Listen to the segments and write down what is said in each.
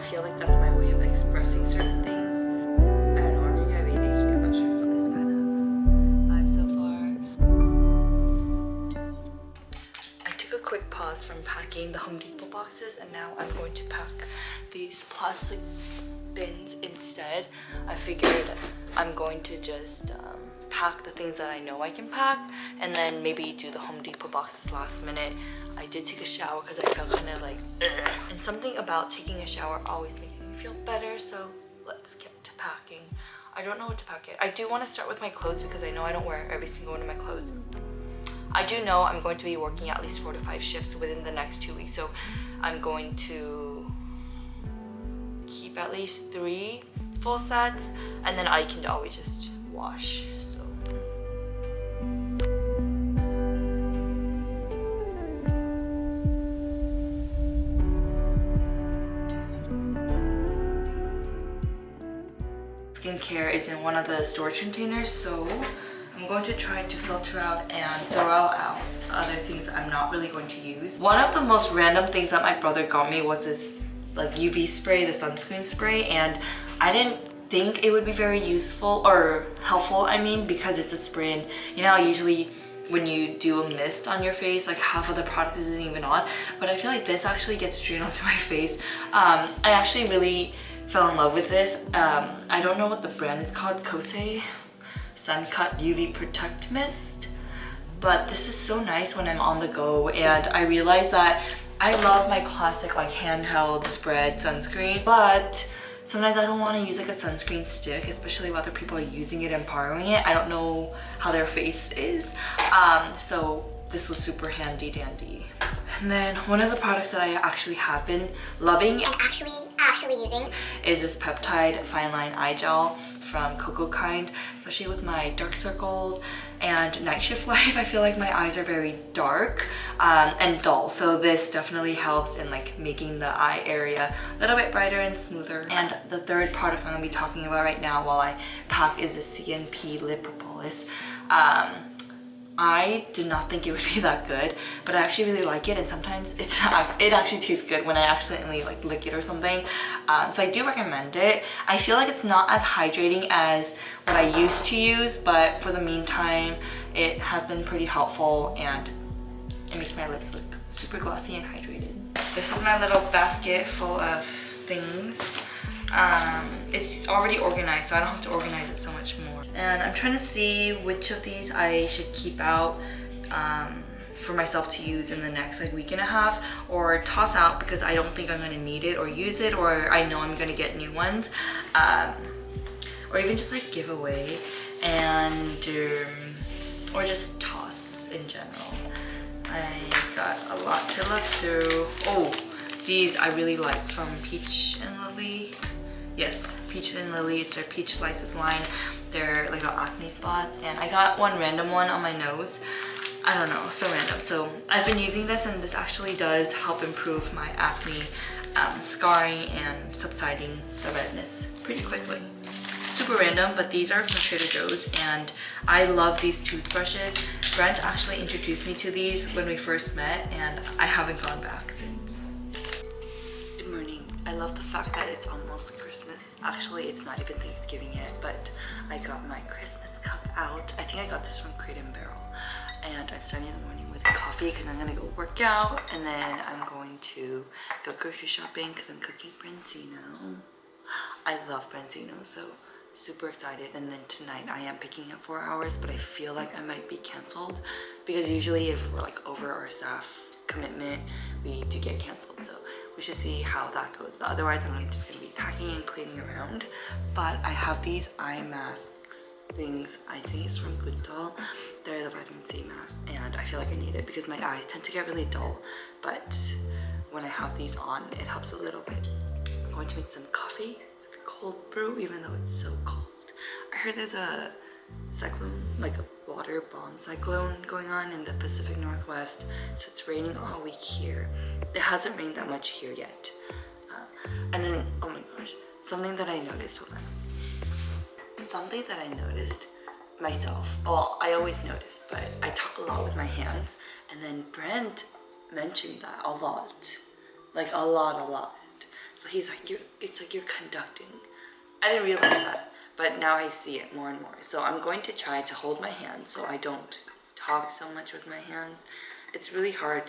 feel like that's my way of expressing certain things. I don't know, or maybe I have ADHD, I'm not sure. So this kind of vibe so far. I took a quick pause from packing the Home Depot boxes, and now I'm going to pack these plastic bins instead. I figured I'm going to just pack the things that I know I can pack, and then maybe do the Home Depot boxes last minute. I did take a shower because I felt kind of like ugh. And something about taking a shower always makes me feel better, so let's get to packing. I don't know what to pack yet. I do want to start with my clothes because I know I don't wear every single one of my clothes. I do know I'm going to be working at least 4 to 5 shifts within the next 2 weeks, so I'm going to keep at least 3 full sets, and then I can always just wash. So skincare is in one of the storage containers, so I'm going to try to filter out and throw out other things I'm not really going to use. One of the most random things that my brother got me was this like UV spray, the sunscreen spray, and I didn't think it would be very useful or helpful, I mean, because it's a spray, and you know how usually when you do a mist on your face, like half of the product isn't even on, but I feel like this actually gets straight onto my face. I actually really fell in love with this. I don't know what the brand is called, Kosei Sun Cut UV Protect Mist, but this is so nice when I'm on the go, and I realized that I love my classic like handheld spread sunscreen, but sometimes I don't want to use like a sunscreen stick, especially if other people are using it and borrowing it. I don't know how their face is, so this was super handy dandy. And then one of the products that I actually have been loving and actually using is this peptide fine line eye gel from Cocoa Kind, especially with my dark circles and night shift life. I feel like my eyes are very dark and dull, so this definitely helps in like making the eye area a little bit brighter and smoother. And the third product I'm gonna be talking about right now while I pack is the CNP lip propolis. I did not think it would be that good, but I actually really like it, and sometimes it actually tastes good when I accidentally like lick it or something. So I do recommend it. I feel like it's not as hydrating as what I used to use, but for the meantime, it has been pretty helpful, and it makes my lips look super glossy and hydrated. This is my little basket full of things. It's already organized, so I don't have to organize it so much more. And I'm trying to see which of these I should keep out for myself to use in the next like week and a half, or toss out because I don't think I'm going to need it or use it, or I know I'm going to get new ones, or even just like give away, and or just toss in general. I got a lot to look through. Oh, these I really like from Peach and Lily. Yes, Peach and Lily. It's their Peach Slices line. They're like acne spots, and I got one random one on my nose. I don't know, so random. So I've been using this, and this actually does help improve my acne scarring and subsiding the redness pretty quickly. Super random, but these are from Trader Joe's, and I love these toothbrushes. Brent actually introduced me to these when we first met, and I haven't gone back since. Good morning. I love the fact that it's almost Christmas. Actually, it's not even Thanksgiving yet, but I got my Christmas cup out. I think I got this from Crate & Barrel. And I'm starting the morning with coffee because I'm gonna go work out, and then I'm going to go grocery shopping because I'm cooking branzino. I love branzino, so super excited. And then tonight I am picking up 4 hours, but I feel like I might be canceled because usually if we're like over our staff commitment, we do get canceled. So we should see how that goes, but otherwise I'm just gonna be packing and cleaning around. But I have these eye masks things. I think it's from Good Doll. They're the vitamin C masks, and I feel like I need it because my eyes tend to get really dull, but when I have these on, it helps a little bit. I'm going to make some coffee with cold brew, even though it's so cold. I heard there's a cyclone, like a water bomb cyclone going on in the Pacific Northwest, so it's raining all week here. It hasn't rained that much here yet. And then, oh my gosh, something that I noticed, hold on. Something that I noticed myself, well, I always noticed, but I talk a lot with my hands, and then Brent mentioned that a lot, like a lot. So he's like, it's like you're conducting. I didn't realize that, but now I see it more and more. So I'm going to try to hold my hands so I don't talk so much with my hands. It's really hard.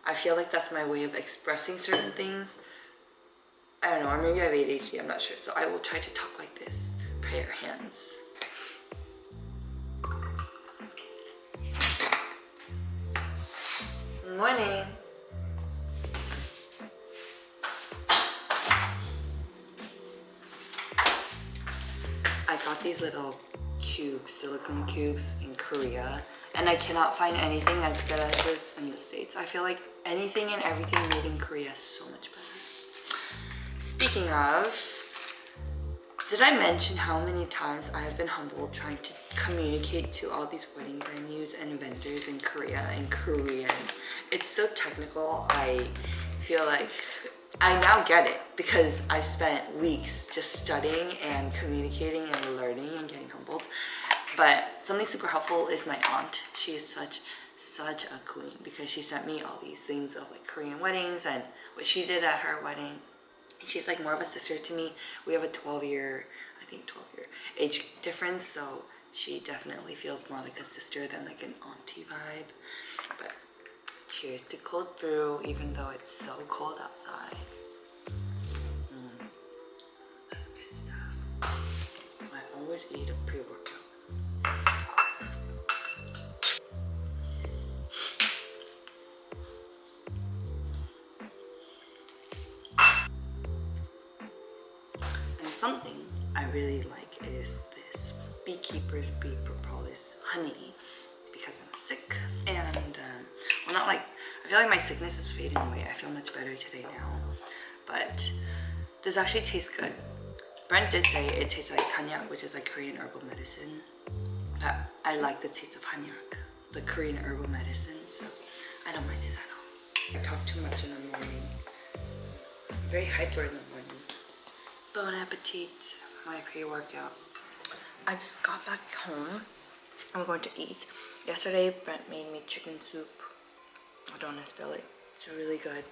I feel like that's my way of expressing certain things. I don't know, or maybe I have ADHD, I'm not sure. So I will try to talk like this. Prayer hands. Good morning. I got these little cubes, silicone cubes in Korea, and I cannot find anything as good as this in the States. I feel like anything and everything made in Korea is so much better. Speaking of, did I mention how many times I have been humbled trying to communicate to all these wedding venues and vendors in Korea in Korean? It's so technical. I feel like I now get it because I spent weeks just studying and communicating and learning and getting humbled. But something super helpful is my aunt. She is such a queen because she sent me all these things of like Korean weddings and what she did at her wedding. She's like more of a sister to me. We have a 12-year age difference, so she definitely feels more like a sister than like an auntie vibe. But cheers to cold brew, even though it's so cold outside. That's good stuff. I always eat a pre-workout. Something I really like is this Beekeeper's Bee Propolis honey because I'm sick and well, not like, I feel like my sickness is fading away. I feel much better today now, but this actually tastes good. Brent did say it tastes like hanyak, which is like Korean herbal medicine, but I like the taste of hanyak, the Korean herbal medicine, so I don't mind it at all. I talk too much in the morning. I'm very hyper in the morning. Bon appetit, my pre-workout. I just got back home. I'm going to eat. Yesterday, Brent made me chicken soup. I don't want to spill it. It's really good.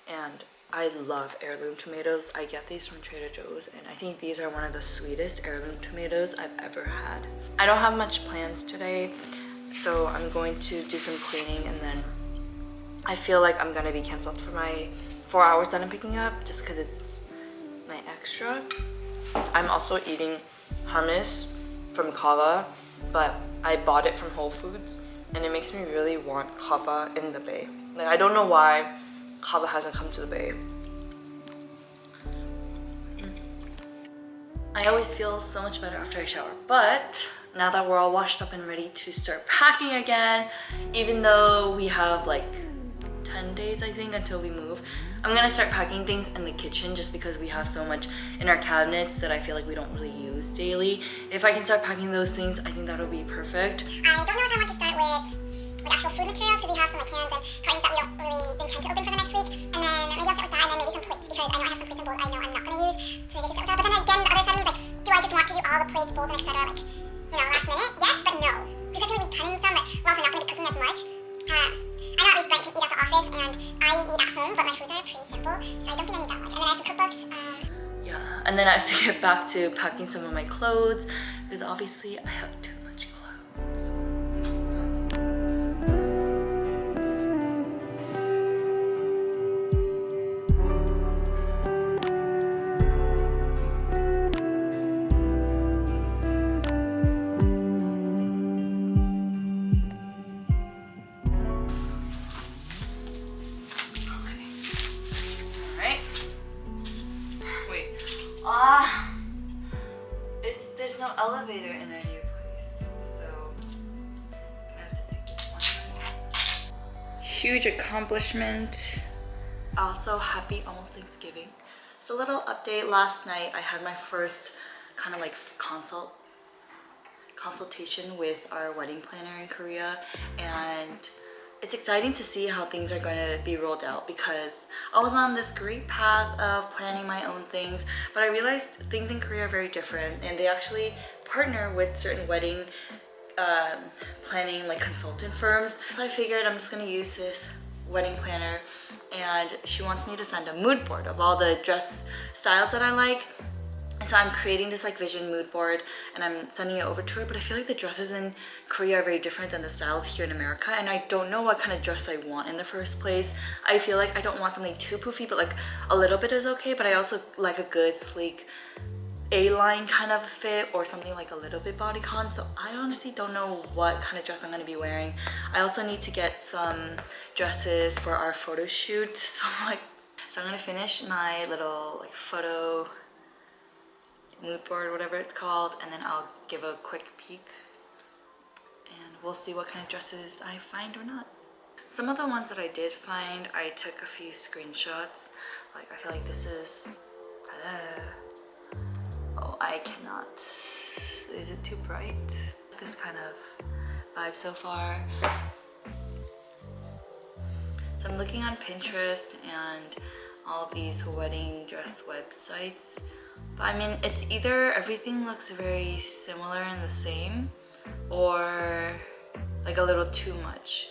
And I love heirloom tomatoes. I get these from Trader Joe's, and I think these are one of the sweetest heirloom tomatoes I've ever had. I don't have much plans today, so I'm going to do some cleaning, and then I feel like I'm going to be canceled for my 4 hours that I'm picking up, just because it's my extra. I'm also eating hummus from Kava, but I bought it from Whole Foods and it makes me really want Kava in the Bay. Like, I don't know why Kava hasn't come to the Bay. I always feel so much better after I shower, but now that we're all washed up and ready to start packing again, even though we have like 10 days I think until we move, I'm gonna start packing things in the kitchen just because we have so much in our cabinets that I feel like we don't really use daily. If I can start packing those things, I think that'll be perfect. I don't know if I want to start with actual food materials because we have some like cans and cartons that we don't really intend to open for the next week. And then maybe I'll start with that, and then maybe some plates because I know I have some plates and bowls I know I'm not gonna use. So maybe I could start with that. But then again, the other side of me is like, do I just want to do all the plates, bowls, and etc. like, you know, last minute? Yes, but no. Because I feel like we kind of need some, but we're also not gonna be cooking as much. I know at least Brent can eat at the office and I eat at home, but my foods are pretty simple, so I don't think I need that much. And then I have some cookbooks. Yeah, and then I have to get back to packing some of my clothes because obviously I have too much clothes. There's no elevator in our new place, so I'm gonna have to take this one. Huge accomplishment. Also, happy almost Thanksgiving. So, a little update. Last night I had my first kind of like consultation with our wedding planner in Korea, and it's exciting to see how things are going to be rolled out because I was on this great path of planning my own things, but I realized things in Korea are very different, and they actually partner with certain wedding planning like consultant firms. So I figured I'm just going to use this wedding planner, and she wants me to send a mood board of all the dress styles that I like. And so I'm creating this like vision mood board and I'm sending it over to her, but I feel like the dresses in Korea are very different than the styles here in America, and I don't know what kind of dress I want in the first place. I feel like I don't want something too poofy, but like a little bit is okay, but I also like a good sleek A-line kind of fit or something like a little bit bodycon. So I honestly don't know what kind of dress I'm gonna be wearing. I also need to get some dresses for our photo shoot. So I'm gonna finish my little like photo mood board, whatever it's called, and then I'll give a quick peek and we'll see what kind of dresses I find or not. Some of the ones that I did find, I took a few screenshots. Like I feel like this is oh, I cannot. Is it too bright? This kind of vibe so far. So I'm looking on Pinterest and all these wedding dress websites. But I mean, it's either everything looks very similar and the same, or like a little too much.